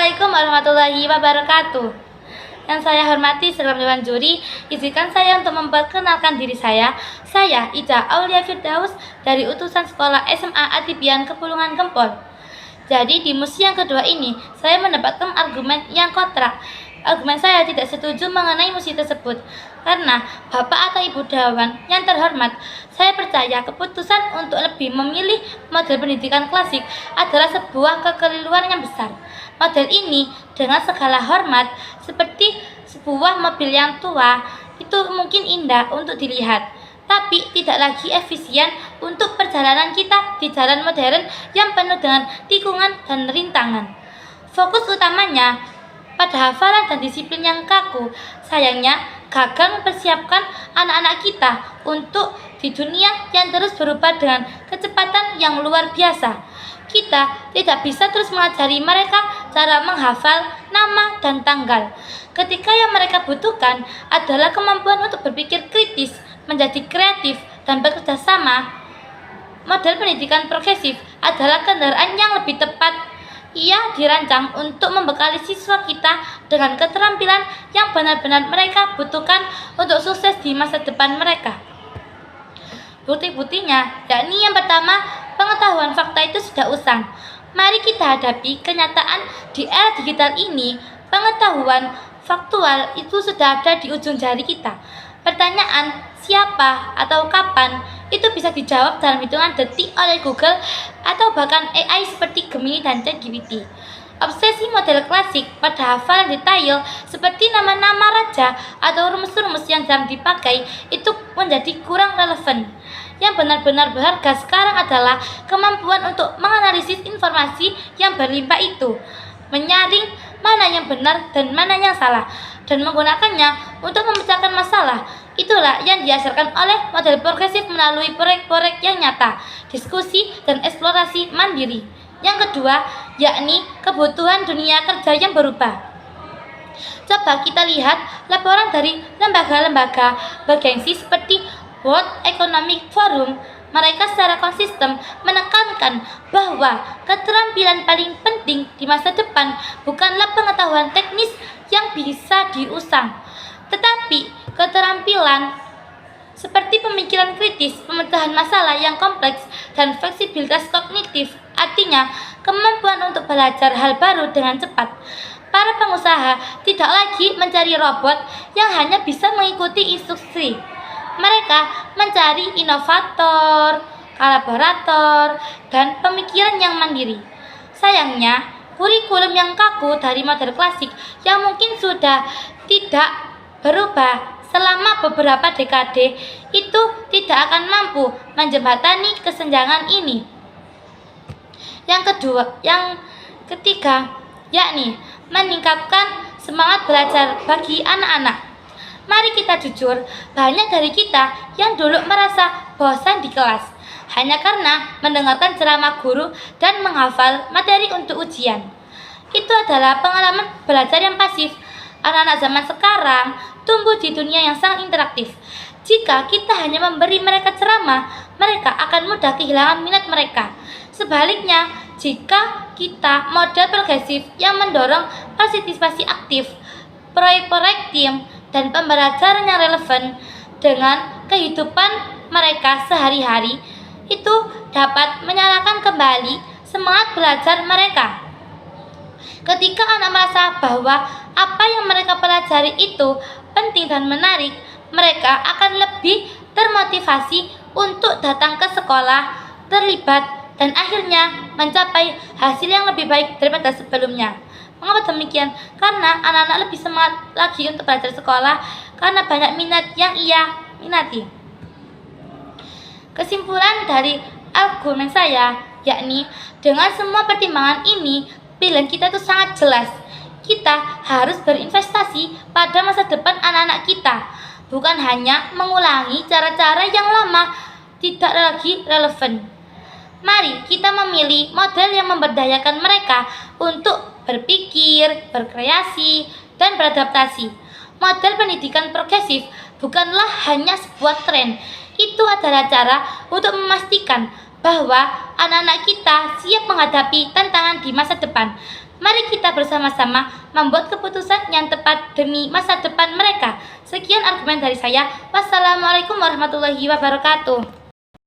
Assalamualaikum warahmatullahi wabarakatuh. Yang saya hormati sekalian Dewan Juri, izinkan saya untuk memperkenalkan diri saya. Saya Ica Aulia Firdaus dari utusan sekolah SMA Atipian Kepulungan Gempol. Jadi di musi yang kedua ini, saya mendapatkan argumen yang kontra. Argumen saya tidak setuju mengenai musi tersebut. Karena Bapak atau Ibu Dewan yang terhormat, saya percaya keputusan untuk lebih memilih model pendidikan klasik adalah sebuah kekeliruan yang besar. Model ini dengan segala hormat seperti sebuah mobil yang tua, itu mungkin indah untuk dilihat, tapi tidak lagi efisien untuk perjalanan kita di jalan modern yang penuh dengan tikungan dan rintangan. Fokus utamanya pada hafalan dan disiplin yang kaku, sayangnya gagal mempersiapkan anak-anak kita untuk di dunia yang terus berubah dengan kecepatan yang luar biasa. Kita tidak bisa terus mengajari mereka cara menghafal nama dan tanggal. Ketika yang mereka butuhkan adalah kemampuan untuk berpikir kritis, menjadi kreatif, dan bekerja sama. Model pendidikan progresif adalah kendaraan yang lebih tepat. Ia dirancang untuk membekali siswa kita dengan keterampilan yang benar-benar mereka butuhkan untuk sukses di masa depan mereka. Bukti-buktinya, yakni yang pertama, pengetahuan fakta itu sudah usang. Mari kita hadapi kenyataan di era digital ini. Pengetahuan faktual itu sudah ada di ujung jari kita. Pertanyaan siapa atau kapan itu bisa dijawab dalam hitungan detik oleh Google atau bahkan AI seperti Gemini dan ChatGPT. Obsesi model klasik pada hafalan detail seperti nama-nama raja atau rumus-rumus yang jarang dipakai itu menjadi kurang relevan. Yang benar-benar berharga sekarang adalah kemampuan untuk menganalisis informasi yang berlimpah itu, menyaring mana yang benar dan mana yang salah, dan menggunakannya untuk memecahkan masalah. Itulah yang dihasilkan oleh model progresif melalui proyek-proyek yang nyata, diskusi, dan eksplorasi mandiri. Yang kedua, yakni kebutuhan dunia kerja yang berubah. Coba kita lihat laporan dari lembaga-lembaga bergengsi seperti World Economic Forum. Mereka secara konsisten menekankan bahwa keterampilan paling penting di masa depan bukanlah pengetahuan teknis yang bisa diusang, tetapi keterampilan seperti pemikiran kritis, pemecahan masalah yang kompleks, dan fleksibilitas kognitif. Artinya, kemampuan untuk belajar hal baru dengan cepat. Para pengusaha tidak lagi mencari robot yang hanya bisa mengikuti instruksi. Mereka mencari inovator, kolaborator, dan pemikiran yang mandiri. Sayangnya, kurikulum yang kaku dari model klasik yang mungkin sudah tidak berubah selama beberapa dekade itu tidak akan mampu menjembatani kesenjangan ini. Yang ketiga, yakni meningkatkan semangat belajar bagi anak-anak. Mari kita jujur, banyak dari kita yang dulu merasa bosan di kelas hanya karena mendengarkan ceramah guru dan menghafal materi untuk ujian. Itu adalah pengalaman belajar yang pasif. Anak-anak zaman sekarang tumbuh di dunia yang sangat interaktif. Jika kita hanya memberi mereka ceramah, mereka akan mudah kehilangan minat mereka. Sebaliknya, jika kita model progresif yang mendorong partisipasi aktif, proyek-proyek tim, dan pembelajaran yang relevan dengan kehidupan mereka sehari-hari, itu dapat menyalakan kembali semangat belajar mereka. Ketika anak merasa bahwa apa yang mereka pelajari itu penting dan menarik, mereka akan lebih termotivasi untuk datang ke sekolah, terlibat, dan akhirnya mencapai hasil yang lebih baik daripada sebelumnya. Mengapa demikian? Karena anak-anak lebih semangat lagi untuk belajar sekolah karena banyak minat yang ia minati. Kesimpulan dari argumen saya, yakni dengan semua pertimbangan ini, pilihan kita itu sangat jelas. Kita harus berinvestasi pada masa depan anak-anak kita, bukan hanya mengulangi cara-cara yang lama tidak lagi relevan. Mari kita memilih model yang memberdayakan mereka untuk berpikir, berkreasi, dan beradaptasi. Model pendidikan progresif bukanlah hanya sebuah tren, itu adalah cara untuk memastikan bahwa anak-anak kita siap menghadapi tantangan di masa depan. Mari kita bersama-sama membuat keputusan yang tepat demi masa depan mereka. Sekian argumen dari saya. Wassalamualaikum warahmatullahi wabarakatuh.